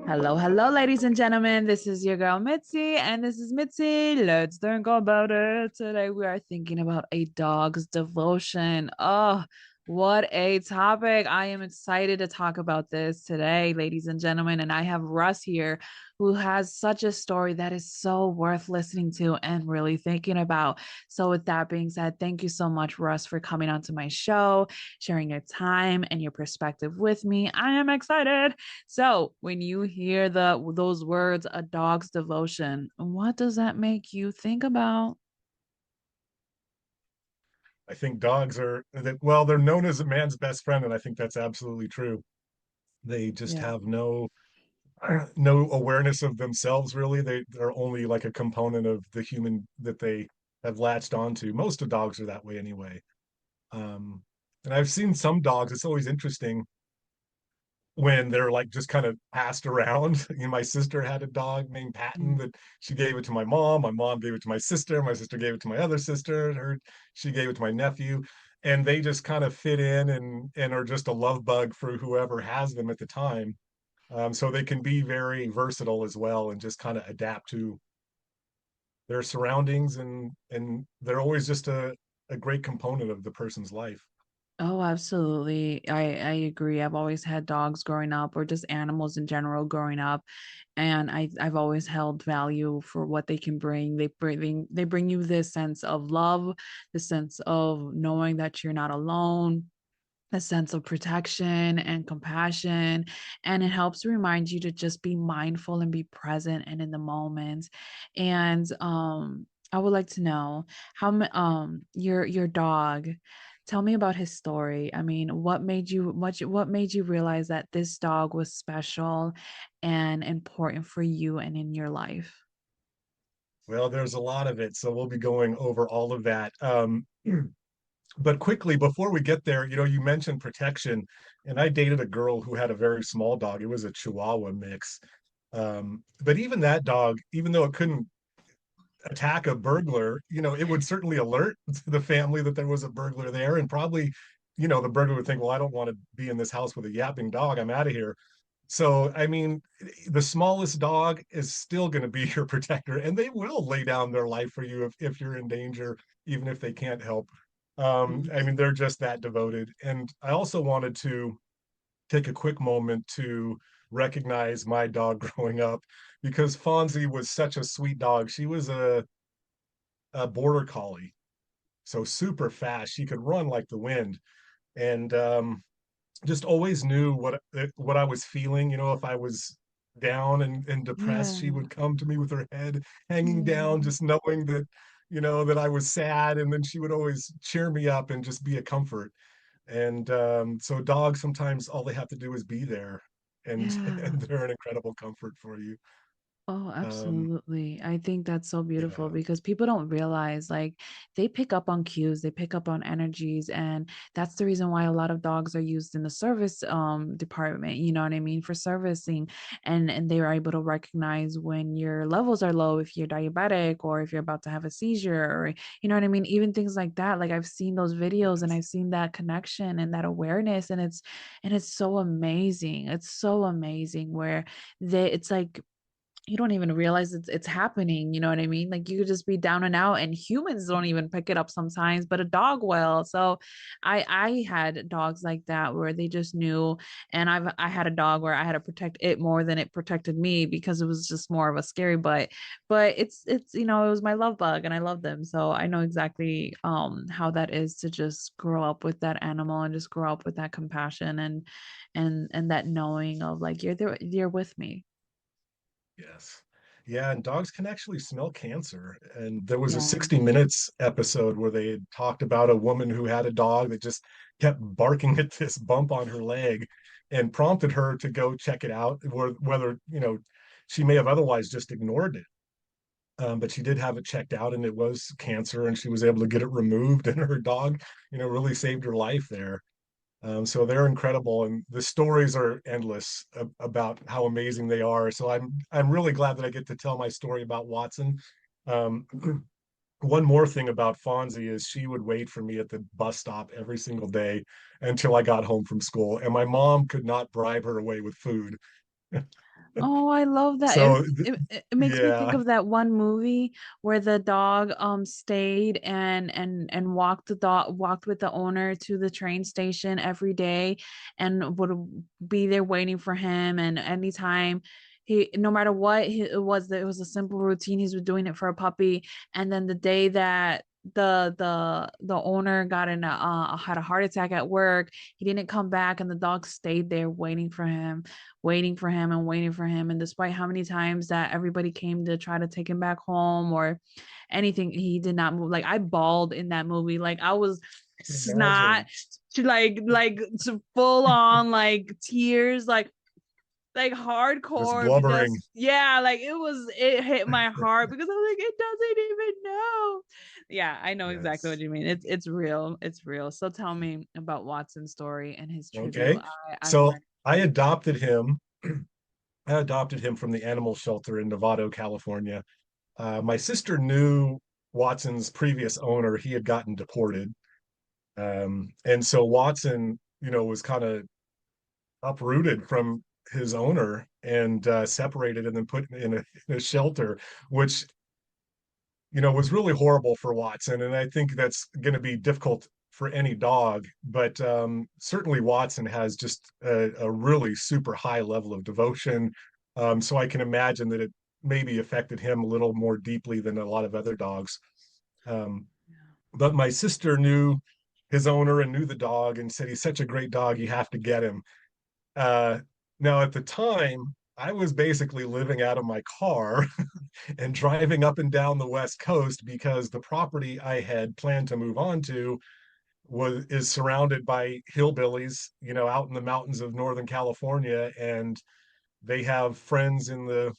Hello, hello, ladies and gentlemen. This is your girl Mitzi, and this is Mitzi. Let's think about it. Today we are thinking about a dog's devotion. Oh, what a topic. I am excited to talk about this today, ladies and gentlemen. And I have Russ here, who has such a story that is so worth listening to and really thinking about. So, with that being said, thank you so much, Russ, for coming onto my show, sharing your time and your perspective with me. I am excited. So, when you hear those words, a dog's devotion, what does that make you think about? I think dogs are that well, they're known as a man's best friend, and I think that's absolutely true. They just Yeah. have no awareness of themselves really. They're only like a component of the human that they have latched onto. Most of dogs are that way anyway. Um, and I've seen some dogs, it's always interesting when they're like just kind of passed around. My sister had a dog named Patton Mm. that she gave it to my mom. My mom gave it to my sister gave it to my other sister, she gave it to my nephew. And they just kind of fit in and are just a love bug for whoever has them at the time. So they can be very versatile as well and just kind of adapt to their surroundings and they're always just a great component of the person's life. Oh, absolutely. I agree. I've always had dogs growing up or just animals in general growing up. And I've always held value for what they can bring. They bring you this sense of love, the sense of knowing that you're not alone, a sense of protection and compassion, and it helps remind you to just be mindful and be present and in the moment. And I would like to know your dog, tell me about his story. I mean, what made you realize that this dog was special and important for you and in your life? Well, there's a lot of it, so we'll be going over all of that. But quickly before we get there, you mentioned protection, and I dated a girl who had a very small dog. It was a Chihuahua mix. But even that dog, even though it couldn't attack a burglar, it would certainly alert the family that there was a burglar there, and probably, the burglar would think, well, I don't want to be in this house with a yapping dog. I'm out of here. So, I mean, the smallest dog is still going to be your protector, and they will lay down their life for you if you're in danger, even if they can't help. I mean, they're just that devoted. And I also wanted to take a quick moment to recognize my dog growing up because Fonzie was such a sweet dog. She was a border collie, so super fast. She could run like the wind. And just always knew what I was feeling. If I was down and depressed, she Yeah. would come to me with her head hanging down, Mm. just knowing that I was sad, and then she would always cheer me up and just be a comfort. And so dogs sometimes all they have to do is be there, and Yeah. and they're an incredible comfort for you. Oh, Um, absolutely. I think that's so beautiful yeah, because people don't realize like they pick up on cues, they pick up on energies, and that's the reason why a lot of dogs are used in the service department, you know what I mean, for servicing, and they are able to recognize when your levels are low, if you're diabetic or if you're about to have a seizure, or you know what I mean, even things like that. Like I've seen those videos and yes, I've seen that connection and that awareness, and it's so amazing. It's so amazing where it's like you don't even realize it's happening, you know what I mean? Like you could just be down and out and humans don't even pick it up sometimes, but a dog will. So I had dogs like that where they just knew, and I had a dog where I had to protect it more than it protected me because it was just more of a scary but it's it was my love bug and I love them. So I know exactly how that is to just grow up with that animal and just grow up with that compassion and that knowing of like you're there, you're with me. yes. Yeah, and dogs can actually smell cancer. And there was a Yeah. 60 Minutes episode where they had talked about a woman who had a dog that just kept barking at this bump on her leg and prompted her to go check it out, whether, she may have otherwise just ignored it. But she did have it checked out and it was cancer and she was able to get it removed and her dog, really saved her life there. So they're incredible, and the stories are endless about how amazing they are. So I'm really glad that I get to tell my story about Watson. Um, one more thing about Fonzie is she would wait for me at the bus stop every single day until I got home from school, and my mom could not bribe her away with food. Oh, I love that. So It makes me think yeah, of that one movie where the dog stayed and walked with the owner to the train station every day and would be there waiting for him, and anytime he, no matter what it was a simple routine. He's been doing it for a puppy, and then the day that the owner got in had a heart attack at work, he didn't come back, and the dog stayed there waiting for him and waiting for him. And despite how many times that everybody came to try to take him back home or anything, he did not move. Like I bawled in that movie. Like I was snot imagine to like to full on like tears, like just hardcore, blubbering. just yeah, like it hit my heart because I was like, it doesn't even know. Yeah, I know exactly what Yes. you mean. It's real. It's real. So tell me about Watson's story and his tribute. Okay. I'm So ready. I adopted him. I adopted him from the animal shelter in Novato, California. My sister knew Watson's previous owner. He had gotten deported. And so Watson, was kind of uprooted from his owner and separated and then put in a shelter, which was really horrible for Watson. And I think that's going to be difficult for any dog. But certainly Watson has just a really super high level of devotion. So I can imagine that it maybe affected him a little more deeply than a lot of other dogs. Um, but my sister knew his owner and knew the dog and said, he's such a great dog, you have to get him. Uh, Now, at the time, I was basically living out of my car and driving up and down the West Coast because the property I had planned to move on to is surrounded by hillbillies, out in the mountains of Northern California, and they have friends in the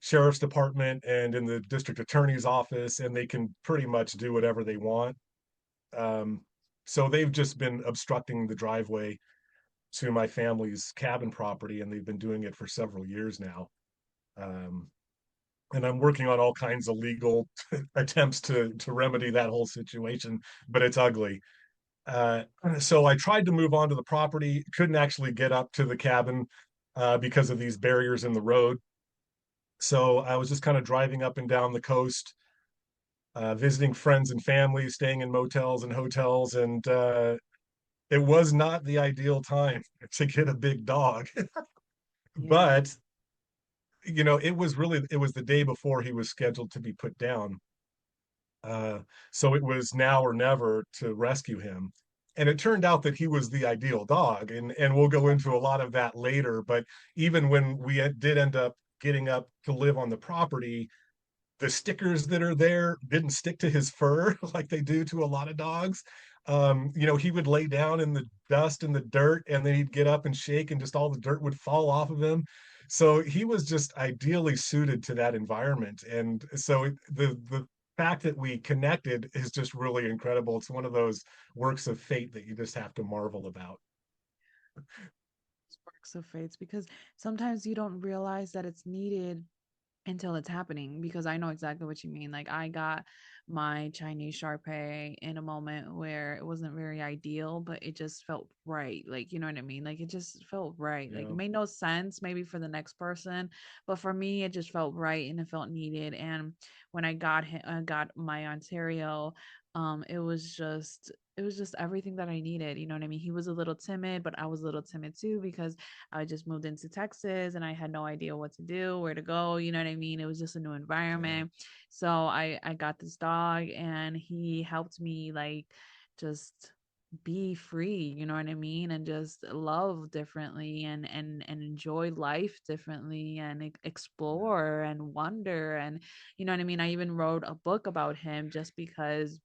sheriff's department and in the district attorney's office, and they can pretty much do whatever they want. Um, so they've just been obstructing the driveway to my family's cabin property, and they've been doing it for several years now. Um, and I'm working on all kinds of legal attempts to remedy that whole situation, but it's ugly. Uh, so I tried to move onto the property, couldn't actually get up to the cabin because of these barriers in the road. So I was just kind of driving up and down the coast, visiting friends and family, staying in motels and hotels, and it was not the ideal time to get a big dog. Yeah. But it was the day before he was scheduled to be put down. Uh, so it was now or never to rescue him. And it turned out that he was the ideal dog. And we'll go into a lot of that later. But even when we did end up getting up to live on the property, the stickers that are there didn't stick to his fur like they do to a lot of dogs. He would lay down in the dust and the dirt, and then he'd get up and shake, and just all the dirt would fall off of him. So he was just ideally suited to that environment. And so the fact that we connected is just really incredible. It's one of those works of fate that you just have to marvel about. Sparks of fates, because sometimes you don't realize that it's needed until it's happening, because I know exactly what you mean. Like I got my Chinese Shar in a moment where it wasn't very ideal, but it just felt right. Like, you know what I mean? Like it just felt right. Like it Yeah, made no sense maybe for the next person, but for me it just felt right and it felt needed. And when I got my Ontario, it was just everything that I needed. You know what I mean? He was a little timid, but I was a little timid too because I just moved into Texas and I had no idea what to do, where to go. You know what I mean? It was just a new yeah, environment. So I got this dog and he helped me like just be free, you know what I mean? And just love differently and enjoy life differently and yeah, explore and wonder. And you know what I mean? I even wrote a book about him just because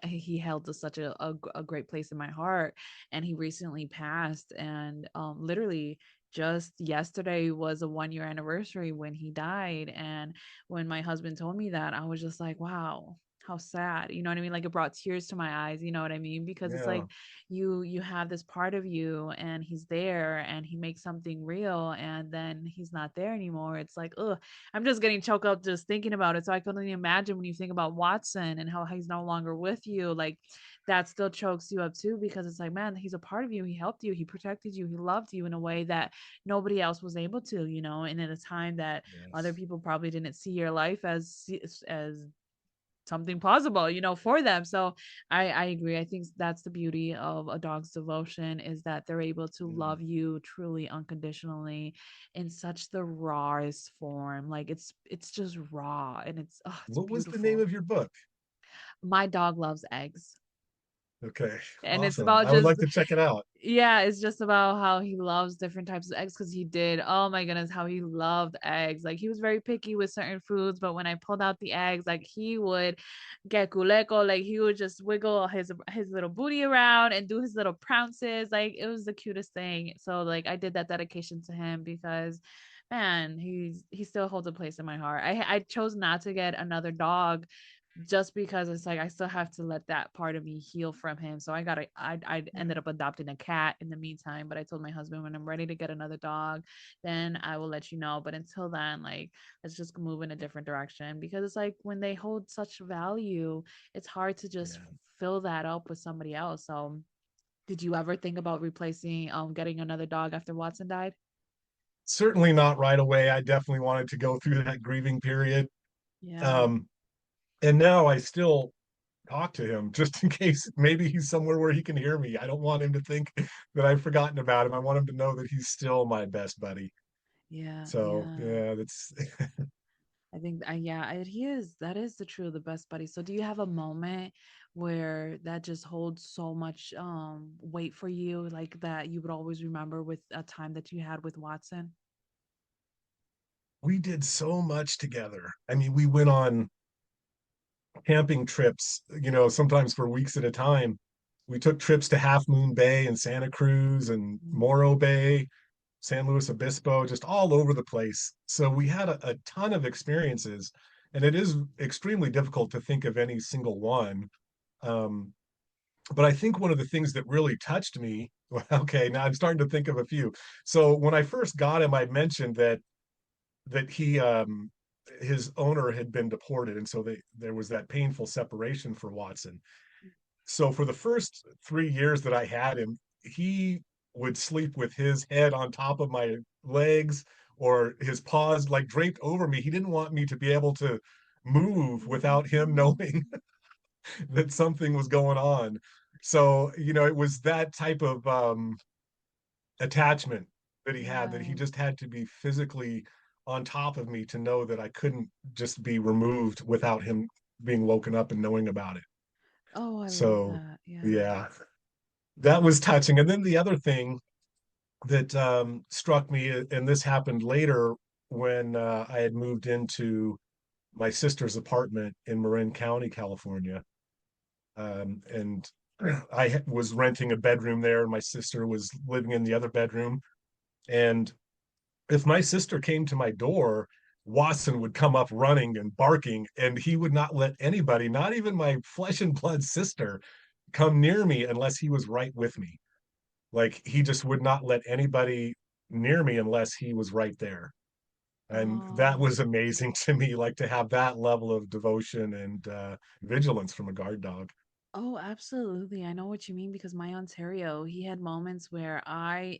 he held such a great place in my heart, and he recently passed. And literally just yesterday was a 1 year anniversary when he died. And when my husband told me that, I was just like, wow, how sad. You know what I mean? Like it brought tears to my eyes, you know what I mean? Because it's yeah. like you have this part of you and he's there and he makes something real and then he's not there anymore. It's like, ugh, I'm just getting choked up just thinking about it. So I can only imagine when you think about Watson and how he's no longer with you. Like that still chokes you up too, because it's like, man, he's a part of you. He helped you, he protected you, he loved you in a way that nobody else was able to, and at a time that other Yes. people probably didn't see your life as something plausible, for them. So I agree. I think that's the beauty of a dog's devotion, is that they're able to Yeah. love you truly unconditionally in such the rawest form. Like it's just raw, and it's What was the name beautiful. of your book? My dog loves eggs. Okay, And it's awesome. about I would just, like to check it out. yeah, it's just about how he loves different types of eggs, because he did, oh my goodness, how he loved eggs. Like he was very picky with certain foods, but when I pulled out the eggs, like he would get culeko, like he would just wiggle his little booty around and do his little prounces. Like it was the cutest thing. So like I did that dedication to him because, man, he still holds a place in my heart. I chose not to get another dog just because it's like I still have to let that part of me heal from him. So I ended up adopting a cat in the meantime, but I told my husband, when I'm ready to get another dog, then I will let you know. But until then, like, let's just move in a different direction, because it's like when they hold such value, it's hard to just Yeah. fill that up with somebody else. So did you ever think about replacing getting another dog after Watson died? Certainly not right away. I definitely wanted to go through that grieving period. Yeah. Um, and now I still talk to him just in case maybe he's somewhere where he can hear me. I don't want him to think that I've forgotten about him. I want him to know that he's still my best buddy. Yeah, So yeah. yeah, that's I think, yeah, he is. That is the best buddy. So, do you have a moment where that just holds so much weight for you, like that you would always remember with a time that you had with Watson? we did so much together. I mean, we went on camping trips, sometimes for weeks at a time. We took trips to Half Moon Bay and Santa Cruz and Mm. Morro Bay, San Luis Obispo, just all over the place. So we had a ton of experiences, and it is extremely difficult to think of any single one. Um, but I think one of the things that really touched me, well, okay, now I'm starting to think of a few. So when I first got him, I mentioned that he his owner had been deported, and so there was that painful separation for Watson. So for the first 3 years that I had him, he would sleep with his head on top of my legs or his paws like draped over me. He didn't want me to be able to move without him knowing that something was going on. So, it was that type of attachment that he had, that he Yeah. just had to be physically on top of me to know that I couldn't just be removed without him being woken up and knowing about it. Oh, I love So, that. Yeah. yeah, that was touching. And then the other thing that struck me, and this happened later when I had moved into my sister's apartment in Marin County, California. And I was renting a bedroom there, and my sister was living in the other bedroom. And if my sister came to my door, Watson would come up running and barking, and he would not let anybody, not even my flesh and blood sister, come near me unless he was right with me. Like he just would not let anybody near me unless he was right there. And that Oh. was amazing to me, like to have that level of devotion and vigilance from a guard dog. Oh, absolutely. I know what you mean, because my Ontario, he had moments where I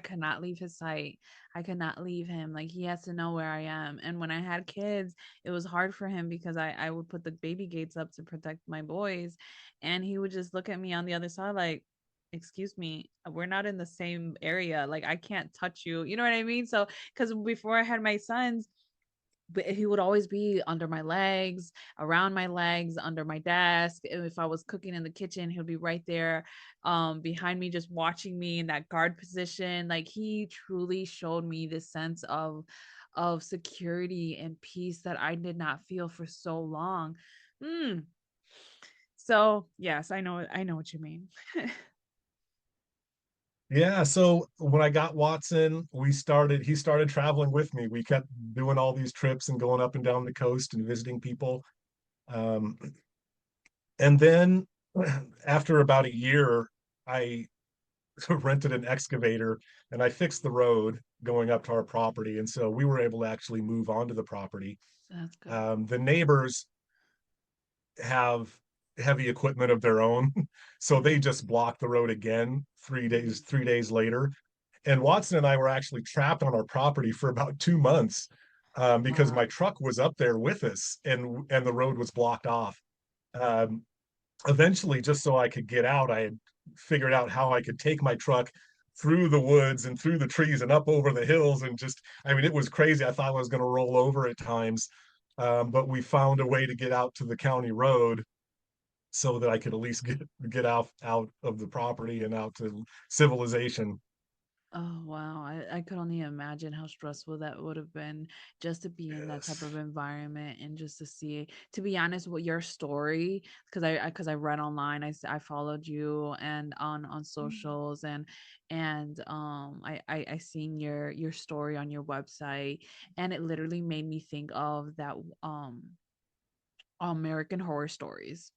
could not leave his sight. I could not leave him. Like he has to know where I am. And when I had kids, it was hard for him because I would put the baby gates up to protect my boys, and he would just look at me on the other side like, excuse me, we're not in the same area. Like I can't touch you. You know what I mean? So because before I had my sons, but he would always be under my legs, around my legs, under my desk. If I was cooking in the kitchen, he'll be right there, behind me, just watching me in that guard position. Like he truly showed me this sense of security and peace that I did not feel for so long. Mm. So yes, I know what you mean. Yeah, so when I got Watson, he started traveling with me. We kept doing all these trips and going up and down the coast and visiting people. Um, and then after about a year, I rented an excavator and I fixed the road going up to our property. And so we were able to actually move onto the property. That's good. The neighbors have heavy equipment of their own. So they just blocked the road again 3 days later. And Watson and I were actually trapped on our property for about 2 months, because Wow. my truck was up there with us, and the road was blocked off. Um, Eventually, just so I could get out, I had figured out how I could take my truck through the woods and through the trees and up over the hills. And just, I mean, it was crazy. I thought I was going to roll over at times. But we found a way to get out to the county road so that I could at least get out of the property and out to civilization. Oh wow, I could only imagine how stressful that would have been just to be in that type Yes. of environment and just to see. To be honest, with your story, because I read online, I followed you and on socials and I seen your story on your website, and it literally made me think of that American Horror Stories.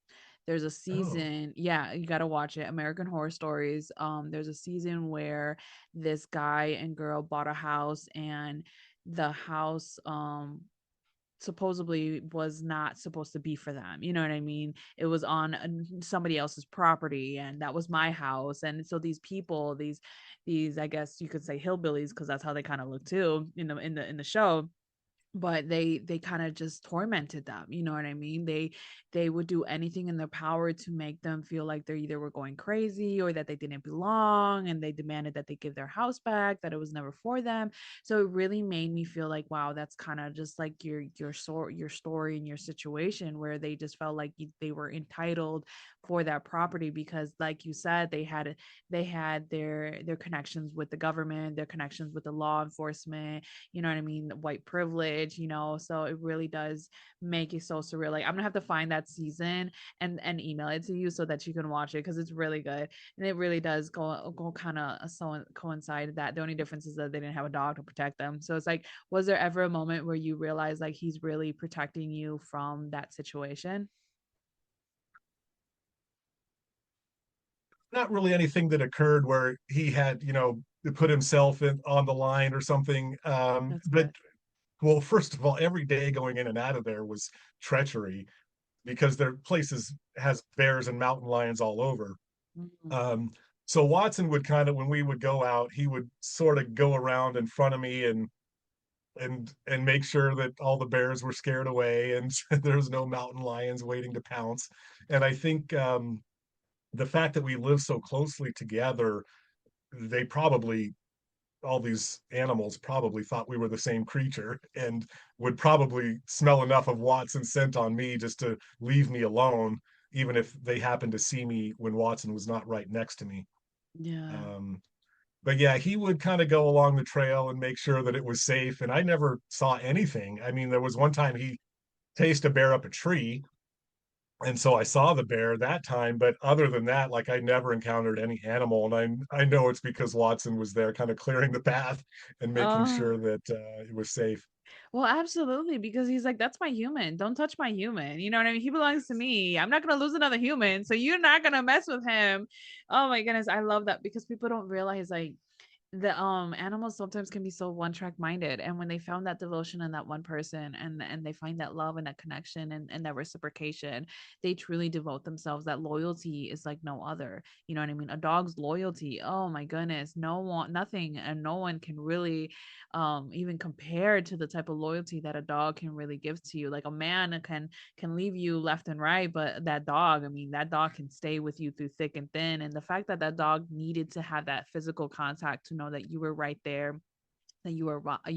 There's a Oh, season, yeah, you got to watch it. American Horror Stories. There's a season where this guy and girl bought a house, and the house supposedly was not supposed to be for them. You know what I mean? It was on somebody else's property, and that was my house. And so these people, these I guess you could say hillbillies, because that's how they kind of look too in the show, but they kind of just tormented them, you know what I mean? They would do anything in their power to make them feel like they either were going crazy or that they didn't belong, and they demanded that they give their house back, that it was never for them. So it really made me feel like, wow, that's kind of just like your story and your situation, where they just felt like they were entitled for that property because, like you said, they had their connections with the government, their connections with the law enforcement, you know what I mean, white privilege, so it really does make it so surreal. Like, I'm gonna have to find that season and email it to you so that you can watch it, because it's really good, and it really does go kind of so coincide that the only difference is that they didn't have a dog to protect them. So it's like, was there ever a moment where you realized like he's really protecting you from that situation? not really anything that occurred where he had, to put himself on the line or something. That's But good. well, first of all, every day going in and out of there was treachery because their places has bears and mountain lions all over. Mhm. Um, so Watson would kind of, when we would go out, he would sort of go around in front of me and make sure that all the bears were scared away and there's no mountain lions waiting to pounce. And I think the fact that we live so closely together, they probably all these animals probably thought we were the same creature and would probably smell enough of Watson's scent on me just to leave me alone, even if they happened to see me when Watson was not right next to me. Yeah. Um, but yeah, he would kind of go along the trail and make sure that it was safe. And I never saw anything. I mean, there was one time he chased a bear up a tree. And so I saw the bear that time, but other than that, like I never encountered any animal, and I know it's because Watson was there, kind of clearing the path and making Oh, sure that it was safe. well, absolutely, because he's like, that's my human. Don't touch my human. You know what I mean? He belongs to me. I'm not gonna lose another human, so you're not gonna mess with him. Oh my goodness, I love that, because people don't realize like the animals sometimes can be so one track minded, and when they found that devotion in that one person, and they find that love and that connection and that reciprocation, they truly devote themselves. That loyalty is like no other, you know what I mean? A dog's loyalty, oh my goodness, no one, nothing, and no one can really even compare to the type of loyalty that a dog can really give to you. Like a man can leave you left and right, but that dog, I mean, that dog can stay with you through thick and thin. And the fact that that dog needed to have that physical contact to know that you were right there, that you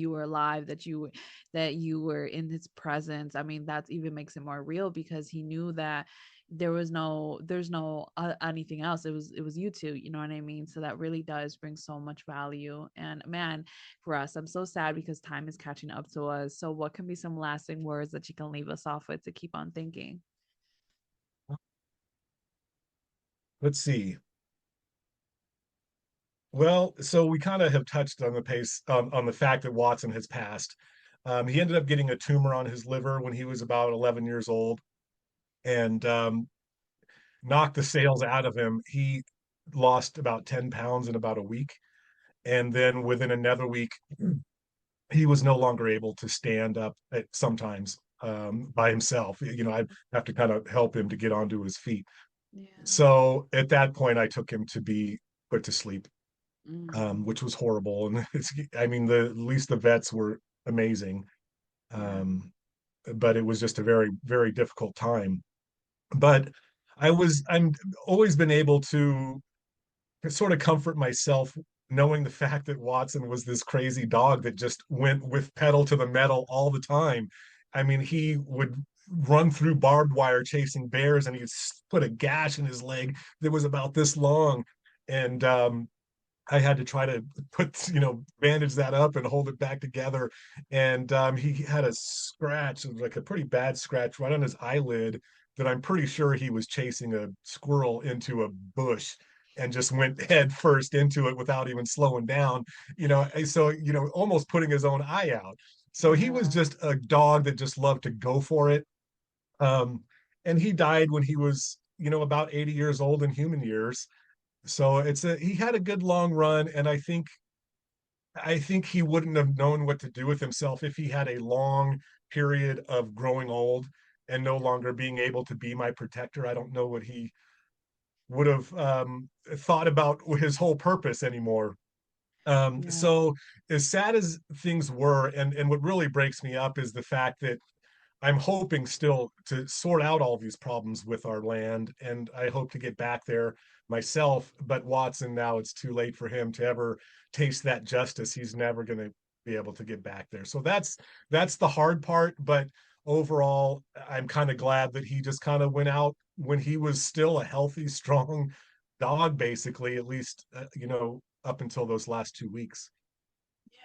were alive, that you were in his presence. I mean, that even makes it more real, because he knew that there's no anything else. It was you two, you know what I mean? So that really does bring so much value. And man, for us, I'm so sad because time is catching up to us. So what can be some lasting words that you can leave us off with to keep on thinking? Let's see. Well, so we kind of have touched on the pace on the fact that Watson has passed. He ended up getting a tumor on his liver when he was about 11 years old, and knocked the sales out of him. He lost about 10 pounds in about a week. And then within another week, he was no longer able to stand up sometimes. by himself. You know, I'd have to kind of help him to get onto his feet. Yeah. So at that point, I took him to be put to sleep, Mm. which was horrible. And I mean, at least the vets were amazing, Yeah. um, but it was just a very, very difficult time. But I'm always been able to sort of comfort myself knowing the fact that Watson was this crazy dog that just went with pedal to the metal all the time. I mean, he would run through barbed wire chasing bears and he'd put a gash in his leg that was about this long. And I had to try to put, bandage that up and hold it back together. And he had a scratch, like a pretty bad scratch right on his eyelid that I'm pretty sure he was chasing a squirrel into a bush and just went head first into it without even slowing down, so, almost putting his own eye out. So he was Yeah. just a dog that just loved to go for it. Um, and he died when he was, about 80 years old in human years. So he had a good long run, and I think he wouldn't have known what to do with himself if he had a long period of growing old and no longer being able to be my protector. I don't know what he would have thought about his whole purpose anymore. Yeah. So as sad as things were, and what really breaks me up is the fact that I'm hoping still to sort out all these problems with our land, and I hope to get back there myself. But Watson, now it's too late for him to ever taste that justice. He's never going to be able to get back there. So that's the hard part. But overall, I'm kind of glad that he just kind of went out when he was still a healthy, strong dog, basically, at least up until those last 2 weeks.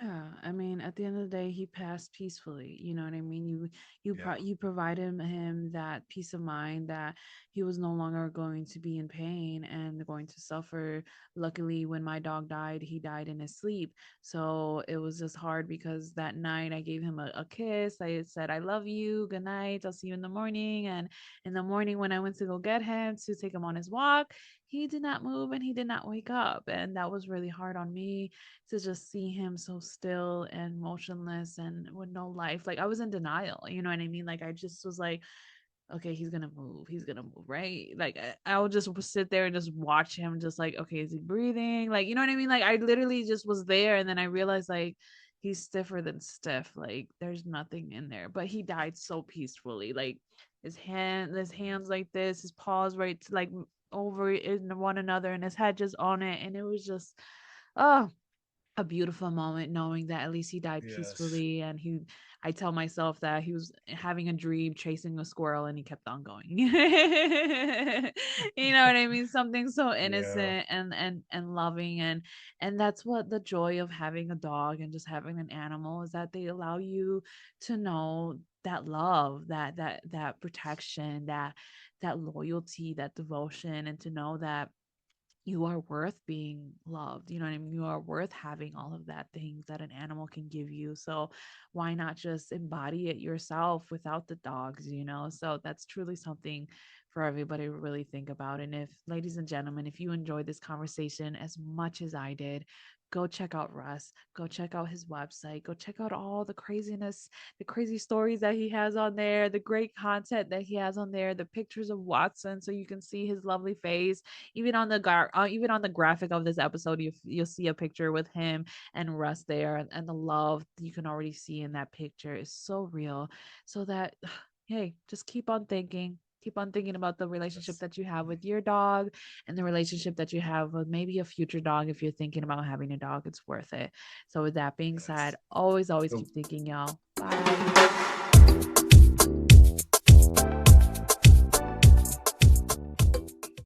Yeah, I mean, at the end of the day, he passed peacefully. You know what I mean? Yeah. You provided him that peace of mind that he was no longer going to be in pain and going to suffer. Luckily, when my dog died, he died in his sleep. So it was just hard because that night I gave him a kiss. I said, "I love you. Good night. I'll see you in the morning." And in the morning, when I went to go get him to take him on his walk, he did not move and he did not wake up, and that was really hard on me to just see him so still and motionless and with no life. Like I was in denial, you know what I mean? Like I just was like, okay, he's gonna move. He's gonna move, right? Like I would just sit there and just watch him, just like, okay, is he breathing? Like, you know what I mean? Like I literally just was there, and then I realized like he's stiffer than stiff. Like there's nothing in there. But he died so peacefully. Like his hands like this, his paws right like over in one another, and his head just on it, and it was just, oh, a beautiful moment knowing that at least he died Yes. peacefully. And I tell myself that he was having a dream chasing a squirrel and he kept on going. You know what I mean? Something so Yeah. innocent and loving. And that's what the joy of having a dog and just having an animal is, that they allow you to know that love, that protection, that loyalty, that devotion, and to know that you are worth being loved. You know what I mean? You are worth having all of that things that an animal can give you. So why not just embody it yourself without the dogs, you know? So that's truly something for everybody to really think about. And if, ladies and gentlemen, if you enjoyed this conversation as much as I did, go check out Russ, go check out his website, go check out all the craziness, the crazy stories that he has on there, the great content that he has on there, the pictures of Watson so you can see his lovely face. Even on the graphic of this episode, you'll see a picture with him and Russ there, and the love you can already see in that picture is so real. So that, hey, just keep on thinking about the relationship Yes. that you have with your dog and the relationship that you have with maybe a future dog. If you're thinking about having a dog, it's worth it. So with that being said, Yes. always So keep thinking, y'all. Bye.